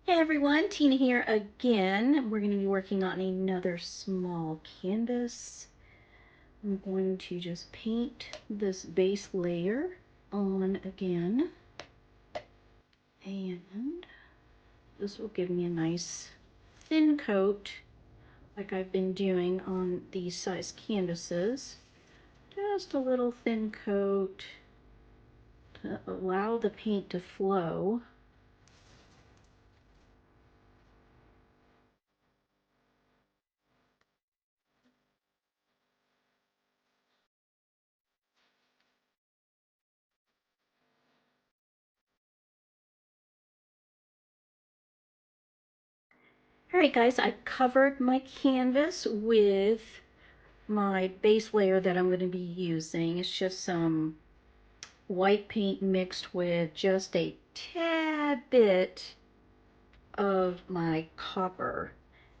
Hey everyone, Tina here again. We're going to be working on another small canvas. I'm going to just paint this base layer on again. And this will give me a nice thin coat like I've been doing on these size canvases. Just a little thin coat to allow the paint to flow. Alright guys, I covered my canvas with my base layer that I'm going to be using. It's just some white paint mixed with just a tad bit of my copper,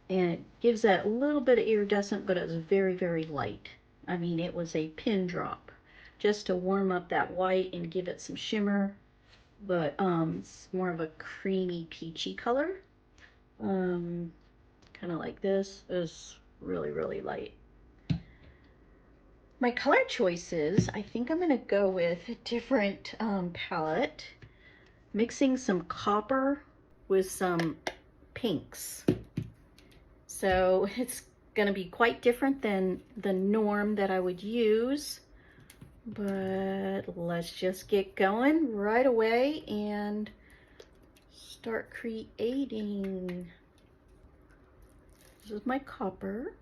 and it gives that little bit of iridescent, but it's very, very light. I mean, it was a pin drop just to warm up that white and give it some shimmer, but it's more of a creamy peachy color, kind of like this. Is really, really light. My color choices, I think I'm going to go with a different palette, mixing some copper with some pinks. So it's going to be quite different than the norm that I would use, but let's just get going right away and start creating. This is my copper.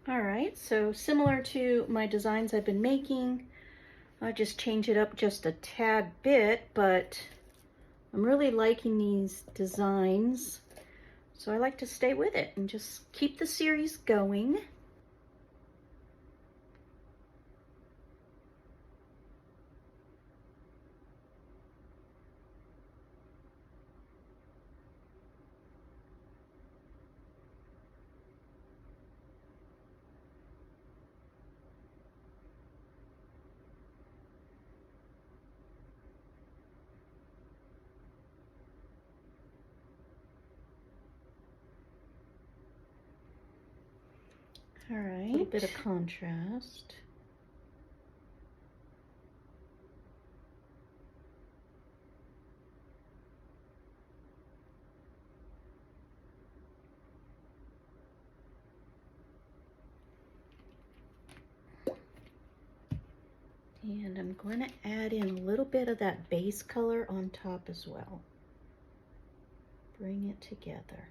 All right, so similar to my designs I've been making, I just change it up just a tad bit, but I'm really liking these designs, so I like to stay with it and just keep the series going. All right, a little bit of contrast. And I'm going to add in a little bit of that base color on top as well. Bring it together.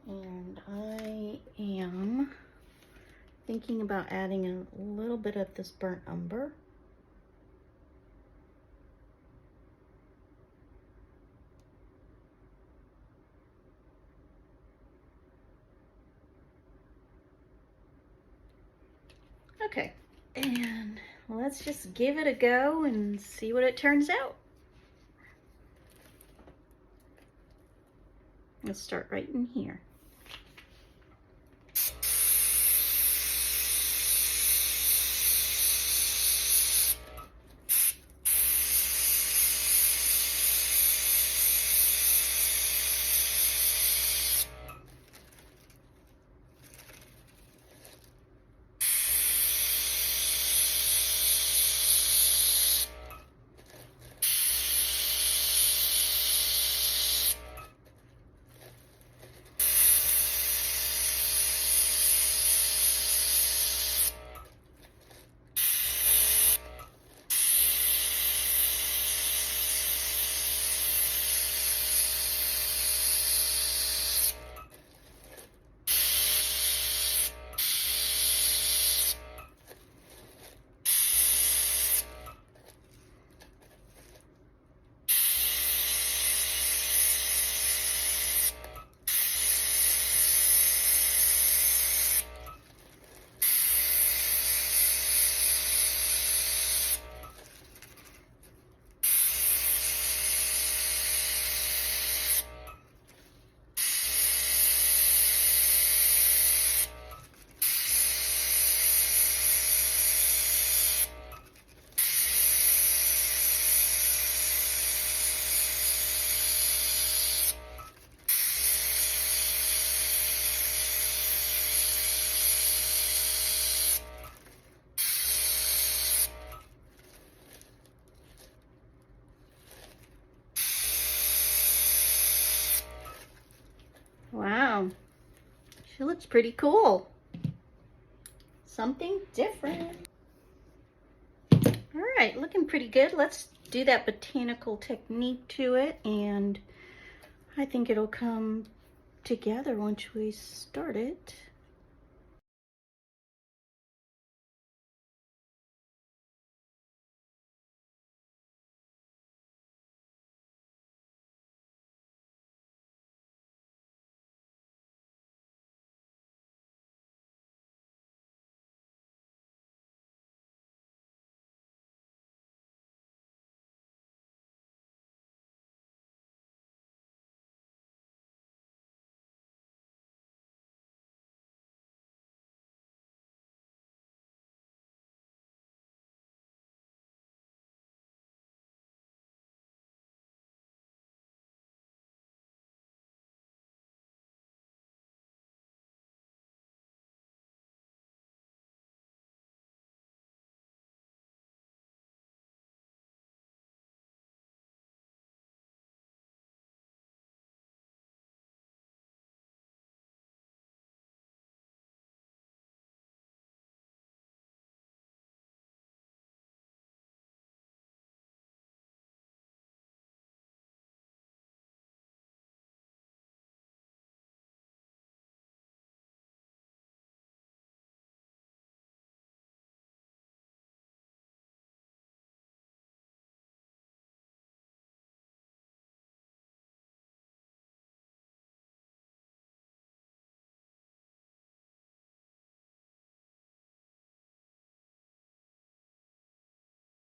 And I am thinking about adding a little bit of this burnt umber. Okay, and let's just give it a go and see what it turns out. Let's start right in here. She looks pretty cool. Something different. All right, looking pretty good. Let's do that botanical technique to it, and I think it'll come together once we start it.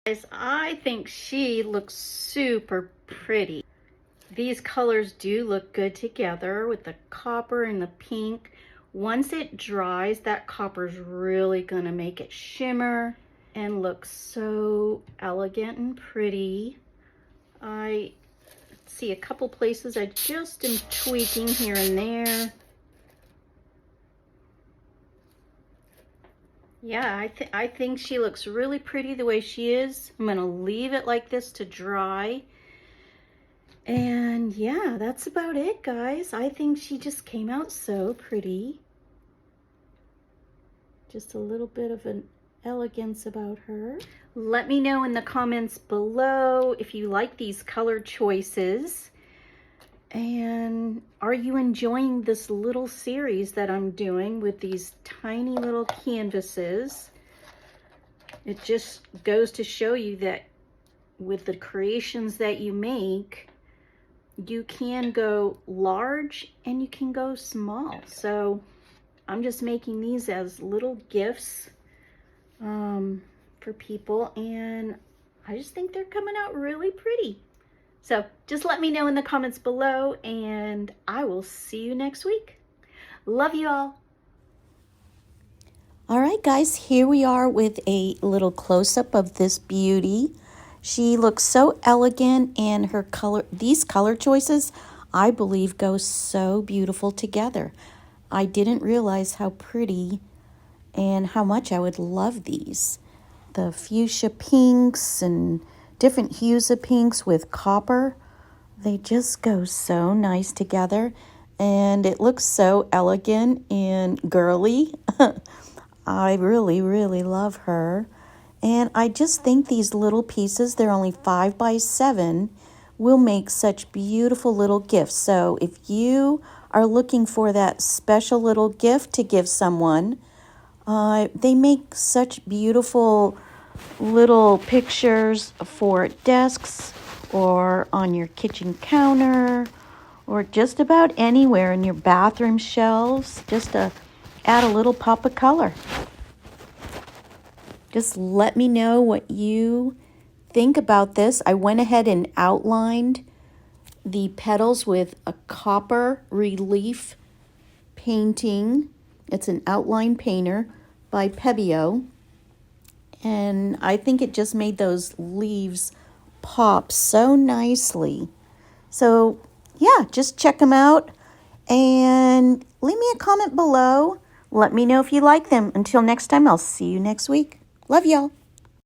Guys, I think she looks super pretty. These colors do look good together with the copper and the pink. Once it dries, that copper's really gonna make it shimmer and look so elegant and pretty. I see a couple places I just am tweaking here and there. Yeah, I think she looks really pretty the way she is. I'm gonna leave it like this to dry. And yeah, that's about it, guys. I think she just came out so pretty. Just a little bit of an elegance about her. Let me know in the comments below if you like these color choices. And are you enjoying this little series that I'm doing with these tiny little canvases? It just goes to show you that with the creations that you make, you can go large and you can go small. So I'm just making these as little gifts for people, and I just think they're coming out really pretty. So just let me know in the comments below, and I will see you next week. Love you all. All right, guys, here we are with a little close-up of this beauty. She looks so elegant, and her color, these color choices, I believe, go so beautiful together. I didn't realize how pretty and how much I would love these. The fuchsia pinks and different hues of pinks with copper, they just go so nice together, and it looks so elegant and girly. I really, really love her. And I just think these little pieces, they're only 5 by 7, will make such beautiful little gifts. So if you are looking for that special little gift to give someone, they make such beautiful little pictures for desks or on your kitchen counter or just about anywhere in your bathroom shelves, just to add a little pop of color. Just let me know what you think about this. I went ahead and outlined the petals with a copper relief painting. It's an outline painter by Pebeo. And I think it just made those leaves pop so nicely. So yeah, just check them out and leave me a comment below. Let me know if you like them. Until next time, I'll see you next week. Love y'all.